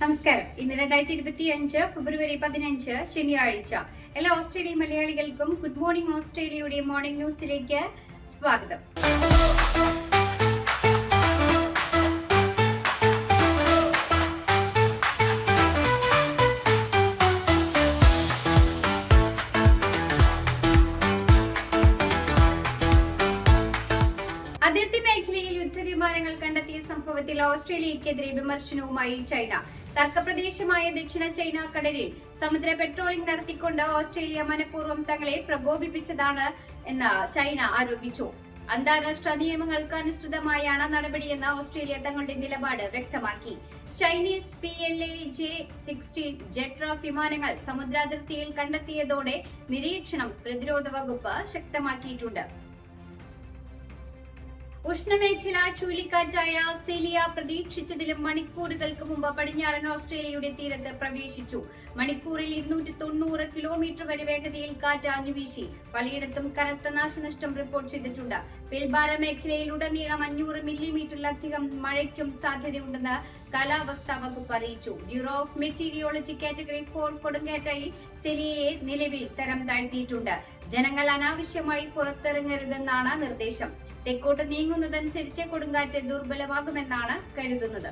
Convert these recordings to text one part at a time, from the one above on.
നമസ്കാരം. ഇന്ന് 2025 ഫെബ്രുവരി 15 ശനിയാഴ്ച. എല്ലാ ഓസ്ട്രേലിയൻ മലയാളികൾക്കും ഗുഡ് മോർണിംഗ് ഓസ്ട്രേലിയയുടെ മോർണിംഗ് ന്യൂസിലേക്ക് സ്വാഗതം. അതിർത്തി മേഖലയിൽ യുദ്ധവിമാനങ്ങൾ കണ്ടെത്തിയ സംഭവത്തിൽ ഓസ്ട്രേലിയക്കെതിരെ വിമർശനവുമായി ചൈന. തർക്കപ്രദേശമായ ദക്ഷിണ ചൈന കടലിൽ സമുദ്ര പെട്രോളിംഗ് നടത്തിക്കൊണ്ട് ഓസ്ട്രേലിയ മനഃപൂർവ്വം തങ്ങളെ പ്രകോപിപ്പിച്ചതാണ് എന്ന് ചൈന ആരോപിച്ചു. അന്താരാഷ്ട്ര നിയമങ്ങൾക്ക് അനുസൃതമായാണ് നടപടിയെന്ന് ഓസ്ട്രേലിയ തങ്ങളുടെ നിലപാട് വ്യക്തമാക്കി. ചൈനീസ് PLA-J-16 ജെറ്റ് വിമാനങ്ങൾ സമുദ്രാതിർത്തിയിൽ കണ്ടെത്തിയതോടെ നിരീക്ഷണം പ്രതിരോധ വകുപ്പ് ശക്തമാക്കിയിട്ടുണ്ട്. ഉഷ്ണമേഖലാ ചുഴലിക്കാറ്റായ സെലിയ പ്രതീക്ഷിച്ചതിലും മണിക്കൂറുകൾക്ക് മുമ്പ് പടിഞ്ഞാറൻ ഓസ്ട്രേലിയയുടെ തീരത്ത് പ്രവേശിച്ചു. മണിക്കൂറിൽ 290 കിലോമീറ്റർ വരെ വേഗതയിൽ കാറ്റ് ആഞ്ഞുവീശി. പലയിടത്തും കനത്ത നാശനഷ്ടം റിപ്പോർട്ട് ചെയ്തിട്ടുണ്ട്. പിൽബാര മേഖലയിലുടനീളം 500 മില്ലിമീറ്ററിലധികം മഴയ്ക്കും സാധ്യതയുണ്ടെന്ന് കാലാവസ്ഥാ വകുപ്പ് അറിയിച്ചു. ബ്യൂറോ ഓഫ് മെറ്റീരിയോളജി കാറ്റഗറി 4 കൊടുങ്കാറ്റായി സെലിയയെ നിലവിൽ തരം താഴ്ത്തിയിട്ടുണ്ട്. ജനങ്ങൾ അനാവശ്യമായി പുറത്തിറങ്ങരുതെന്നാണ് നിർദ്ദേശം. തെക്കോട്ട് നീങ്ങുന്നതനുസരിച്ച് കൊടുങ്കാറ്റ് ദുർബലമാകുമെന്നാണ് കരുതുന്നത്.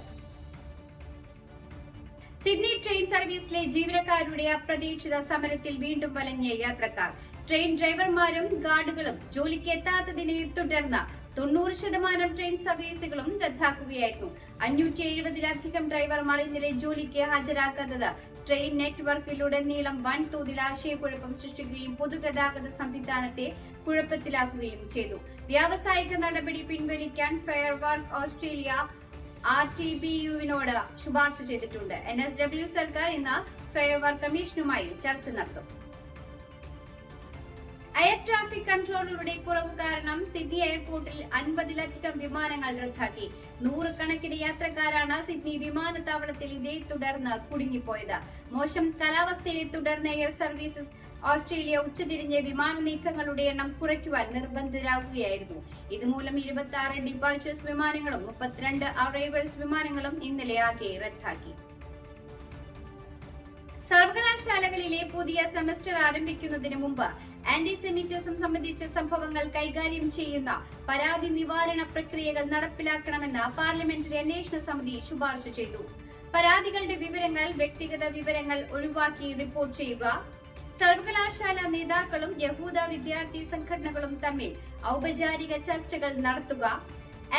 സിഡ്നി ട്രെയിൻ സർവീസിലെ ജീവനക്കാരുടെ അപ്രതീക്ഷിത സമരത്തിൽ വീണ്ടും വലഞ്ഞ യാത്രക്കാർ. ട്രെയിൻ ഡ്രൈവർമാരും ഗാർഡുകളും ജോലിക്ക് എത്താത്തതിനെ തുടർന്ന് 90% ട്രെയിൻ സർവീസുകളും റദ്ദാക്കുകയായിരുന്നു. 570-ലധികം ഡ്രൈവർമാർ ഇന്നലെ ജോലിക്ക് ഹാജരാക്കാത്തത് ട്രെയിൻ നെറ്റ്വർക്കിലുടനീളം വൻതോതിൽ ആശയക്കുഴപ്പം സൃഷ്ടിക്കുകയും പൊതുഗതാഗത സംവിധാനത്തെ കുഴപ്പത്തിലാക്കുകയും ചെയ്തു. വ്യാവസായിക നടപടി പിൻവലിക്കാൻ ഫെയർ വർക്ക് ഓസ്ട്രേലിയ RTBUവിനോട് ശുപാർശ ചെയ്തിട്ടുണ്ട്. NSW സർക്കാർ ഇന്ന് ഫെയർ വർക്ക് കമ്മീഷനുമായി ചർച്ച നടത്തും. എയർ ട്രാഫിക് കൺട്രോളറുടെ കുറവ് കാരണം സിഡ്നി എയർപോർട്ടിൽ 50-ലധികം വിമാനങ്ങൾ റദ്ദാക്കി. 100 കണക്കിന് യാത്രക്കാരാണ് സിഡ്നി വിമാനത്താവളത്തിൽ ഇതേ തുടർന്ന് കുടുങ്ങിപ്പോയത്. മോശം കാലാവസ്ഥയെ തുടർന്ന് എയർ സർവീസസ് ഓസ്ട്രേലിയ ഉച്ചതിരിഞ്ഞ് വിമാന നീക്കങ്ങളുടെ എണ്ണം കുറയ്ക്കുവാൻ നിർബന്ധിതരാകുകയായിരുന്നു. ഇതുമൂലം 26 ഡിപ്പാർച്ചേഴ്സ് വിമാനങ്ങളും 32 അറൈവൽസ് വിമാനങ്ങളും ഇന്നലെ ആകെ റദ്ദാക്കി. സർവകലാശാലകളിലെ പുതിയ സെമസ്റ്റർ ആരംഭിക്കുന്നതിന് മുമ്പ് ആന്റിസെമിറ്റിസം സംബന്ധിച്ച സംഭവങ്ങൾ കൈകാര്യം ചെയ്യുന്ന പരാതി നിവാരണ പ്രക്രിയകൾ നടപ്പിലാക്കണമെന്ന് പാർലമെന്ററി അന്വേഷണ സമിതി ശുപാർശ ചെയ്തു. പരാതികളുടെ വിവരങ്ങൾ, വ്യക്തിഗത വിവരങ്ങൾ ഒഴിവാക്കി റിപ്പോർട്ട് ചെയ്യുക, സർവകലാശാല നേതാക്കളും യഹൂദ വിദ്യാർത്ഥി സംഘടനകളും തമ്മിൽ ഔപചാരിക ചർച്ചകൾ നടത്തുക,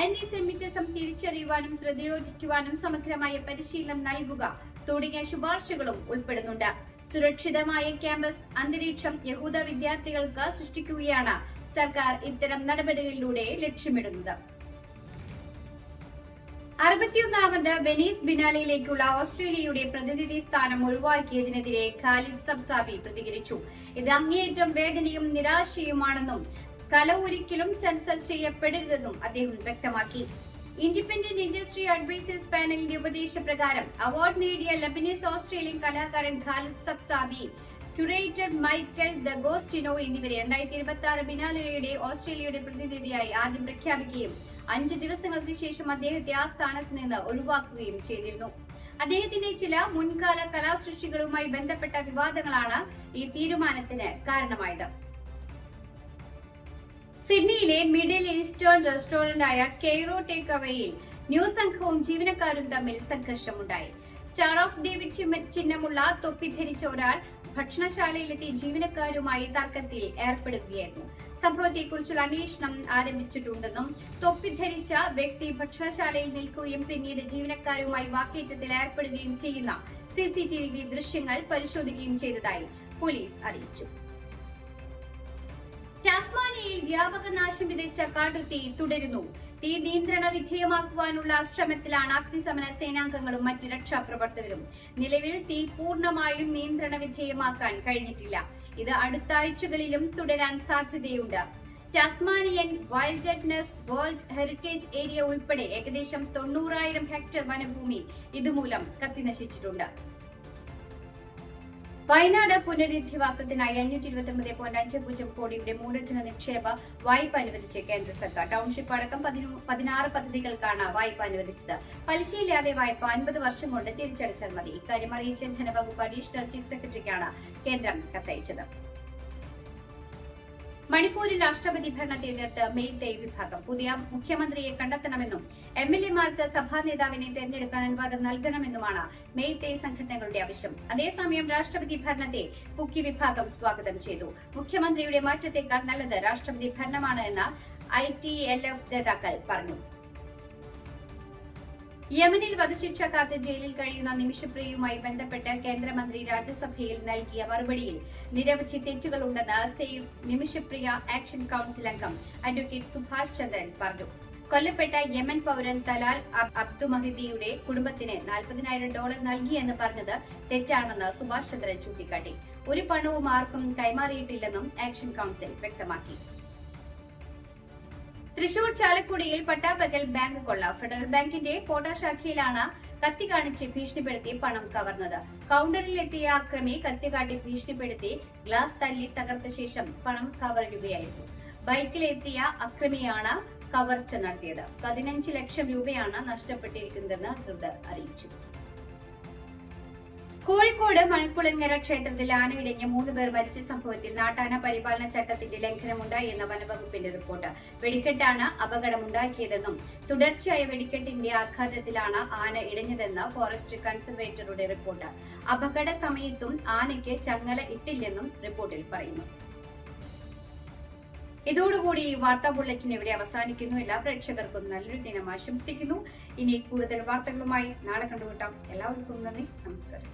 ആന്റിസെമിറ്റിസം തിരിച്ചറിയുവാനും പ്രതിരോധിക്കുവാനും സമഗ്രമായ പരിശീലനം നൽകുക തുടങ്ങിയ ശുപാർശകളും ഉൾപ്പെടുന്നുണ്ട്. സുരക്ഷിതമായ ക്യാമ്പസ് അന്തരീക്ഷം യഹൂദ വിദ്യാർത്ഥികൾക്ക് സൃഷ്ടിക്കുകയാണ് സർക്കാർ ഇത്തരം നടപടികളിലൂടെ ലക്ഷ്യമിടുന്നത്. 61ാമത് വെനീസ് ബിനാലയിലേക്കുള്ള ഓസ്ട്രേലിയയുടെ പ്രതിനിധി സ്ഥാനം ഒഴിവാക്കിയതിനെതിരെ ഖാലിദ് സബ്സാബി പ്രതികരിച്ചു. ഇത് അങ്ങേയറ്റം വേദനയും നിരാശയുമാണെന്നും കല ഒരിക്കലും സെൻസർ ചെയ്യപ്പെടരുതെന്നും അദ്ദേഹം വ്യക്തമാക്കി. ഇൻഡിപെൻഡന്റ് ഇൻഡസ്ട്രി അഡ്വൈസേഴ്സ് പാനലിന്റെ ഉപദേശപ്രകാരം അവാർഡ് നേടിയ ലബനീസ് ഓസ്ട്രേലിയൻ കലാകാരൻ ഖാലിദ് സബ്സാബി, ക്യൂറേറ്റർ മൈക്കൽ ദഗോസ്റ്റിനോ എന്നിവരെ 2026 ബിനാലയുടെ ഓസ്ട്രേലിയയുടെ പ്രതിനിധിയായി ആദ്യം പ്രഖ്യാപിക്കുകയും 5 ദിവസങ്ങൾക്ക് ശേഷം അദ്ദേഹത്തെ ആ സ്ഥാനത്ത് നിന്ന് ഒഴിവാക്കുകയും ചെയ്തിരുന്നു. അദ്ദേഹത്തിന്റെ ചില മുൻകാല കലാസൃഷ്ടികളുമായി ബന്ധപ്പെട്ട വിവാദങ്ങളാണ് ഈ തീരുമാനത്തിന് കാരണമായത്. സിഡ്നിയിലെ മിഡിൽ ഈസ്റ്റേൺ റെസ്റ്റോറന്റായ കെയ്റോ ടേക്ക് അവയിൽ ന്യൂസ് സംഘവും ജീവനക്കാരും തമ്മിൽ സംഘർഷമുണ്ടായി. സ്റ്റാർ ഓഫ് ഡേവിഡ് ചിഹ്നമുള്ള തൊപ്പി ധരിച്ച ഒരാൾ ഭക്ഷണശാലയിലെത്തി ജീവനക്കാരുമായി തർക്കത്തിൽ ഏർപ്പെടുകയായിരുന്നു. സംഭവത്തെക്കുറിച്ചുള്ള അന്വേഷണം ആരംഭിച്ചിട്ടുണ്ടെന്നും തൊപ്പി ധരിച്ച വ്യക്തി ഭക്ഷണശാലയിൽ നിൽക്കുകയും പിന്നീട് ജീവനക്കാരുമായി വാക്കേറ്റത്തിൽ ഏർപ്പെടുകയും ചെയ്യുന്ന CCTV ദൃശ്യങ്ങൾ പരിശോധിക്കുകയും ചെയ്തതായി പോലീസ് അറിയിച്ചു. ടാസ്മാനിയയിൽ വ്യാപക നാശം വിതച്ച കാട്ടുതീ തുടരുന്നു. തീ നിയന്ത്രണ വിധേയമാക്കുവാനുള്ള ശ്രമത്തിലാണ് അഗ്നിശമന സേനാംഗങ്ങളും മറ്റ് രക്ഷാപ്രവർത്തകരും. നിലവിൽ തീ പൂർണ്ണമായും നിയന്ത്രണ വിധേയമാക്കാൻ കഴിഞ്ഞിട്ടില്ല. ഇത് അടുത്ത ആഴ്ചകളിലും തുടരാൻ സാധ്യതയുണ്ട്. ടാസ്മാനിയൻ വൈൽഡ്നസ് വേൾഡ് ഹെറിറ്റേജ് ഏരിയ ഉൾപ്പെടെ ഏകദേശം 90,000 ഹെക്ടർ വനഭൂമി ഇതുമൂലം കത്തിനശിച്ചിട്ടുണ്ട്. വയനാട് പുനരധിവാസത്തിനായി 529.50 കോടിയുടെ മൂലധന നിക്ഷേപ വായ്പ അനുവദിച്ച് കേന്ദ്ര സർക്കാർ. ടൗൺഷിപ്പ് അടക്കം 16 പദ്ധതികൾക്കാണ് വായ്പ അനുവദിച്ചത്. പലിശയില്ലാതെ വായ്പ 50 വർഷം കൊണ്ട് തിരിച്ചടച്ചാൽ മതി. ഇക്കാര്യം അറിയിച്ച ധനവകുപ്പ് അഡീഷണൽ ചീഫ് സെക്രട്ടറിക്കാണ് കേന്ദ്രം കത്തയച്ചത്. മണിപ്പൂരിൽ രാഷ്ട്രപതി ഭരണത്തെ എതിർത്ത് മെയ്തേ വിഭാഗം. പുതിയ മുഖ്യമന്ത്രിയെ കണ്ടെത്തണമെന്നും MLA-മാർക്ക് സഭാ നേതാവിനെ തെരഞ്ഞെടുക്കാൻ അനുവാദം നൽകണമെന്നുമാണ് മെയ്തേ സംഘടനകളുടെ ആവശ്യം. അതേസമയം രാഷ്ട്രപതി ഭരണത്തെ കുക്കി വിഭാഗം സ്വാഗതം ചെയ്തു. മുഖ്യമന്ത്രിയുടെ മാറ്റത്തേക്കാൾ നല്ലത് രാഷ്ട്രപതി ഭരണമാണ് എന്ന് ITLF നേതാക്കൾ പറഞ്ഞു. യമനിൽ വധശിക്ഷ കാത്ത് ജയിലിൽ കഴിയുന്ന നിമിഷപ്രിയയുമായി ബന്ധപ്പെട്ട് കേന്ദ്രമന്ത്രി രാജ്യസഭയിൽ നൽകിയ മറുപടിയിൽ നിരവധി തെറ്റുകളുണ്ടെന്ന് സേവ് നിമിഷപ്രിയ ആക്ഷൻ കൌൺസിൽ അംഗം അഡ്വക്കേറ്റ് സുഭാഷ് ചന്ദ്രൻ പറഞ്ഞു. കൊല്ലപ്പെട്ട യമൻ പൌരൻ തലാൽ അബ്ദുമഹിദിയുടെ കുടുംബത്തിന് $40,000 നൽകിയെന്ന് പറഞ്ഞത് തെറ്റാണെന്ന് സുഭാഷ് ചന്ദ്രൻ ചൂണ്ടിക്കാട്ടി. ഒരു പണവും ആർക്കും കൈമാറിയിട്ടില്ലെന്നും ആക്ഷൻ കൌൺസിൽ വ്യക്തമാക്കി. തൃശൂർ ചാലക്കുടിയിൽ പട്ടാപ്പകൽ ബാങ്ക് കൊള്ള. ഫെഡറൽ ബാങ്കിന്റെ കോട്ട ശാഖയിലാണ് കത്തി കാണിച്ച് ഭീഷണിപ്പെടുത്തി പണം കവർന്നത്. കൌണ്ടറിലെത്തിയ അക്രമി കത്തികാട്ടി ഭീഷണിപ്പെടുത്തി ഗ്ലാസ് തല്ലി തകർത്ത ശേഷം പണം കവരുകയായിരുന്നു. ബൈക്കിലെത്തിയ അക്രമിയാണ് കവർച്ച നടത്തിയത്. 15 ലക്ഷം രൂപയാണ് നഷ്ടപ്പെട്ടിരിക്കുന്നതെന്ന് അധികൃതർ അറിയിച്ചു. കോഴിക്കോട് മണിക്കുളങ്ങര ക്ഷേത്രത്തിൽ ആനയിടിഞ്ഞ് 3 പേർ മരിച്ച സംഭവത്തിൽ നാട്ടാന പരിപാലന ചട്ടത്തിന്റെ ലംഘനമുണ്ടായി എന്ന വനവകുപ്പിന്റെ റിപ്പോർട്ട്. വെടിക്കെട്ടാണ് അപകടമുണ്ടാക്കിയതെന്നും തുടർച്ചയായ വെടിക്കെട്ടിന്റെ ആഘാതത്തിലാണ് ആന ഇടിഞ്ഞതെന്ന് ഫോറസ്റ്റ് കൺസർവേറ്ററുടെ റിപ്പോർട്ട്. അപകട സമയത്തും ആനയ്ക്ക് ചങ്ങല ഇട്ടില്ലെന്നും റിപ്പോർട്ടിൽ പറയുന്നു. ഇതോടുകൂടി ഈ വാർത്താ ബുള്ളറ്റിൻ ഇവിടെ അവസാനിക്കുന്നു. എല്ലാ പ്രേക്ഷകർക്കും നല്ലൊരു ദിനം ആശംസിക്കുന്നു. ഇനി കൂടുതൽ വാർത്തകളുമായി നാളെ കണ്ടുമുട്ടാം. എല്ലാവർക്കും നന്ദി, നമസ്കാരം.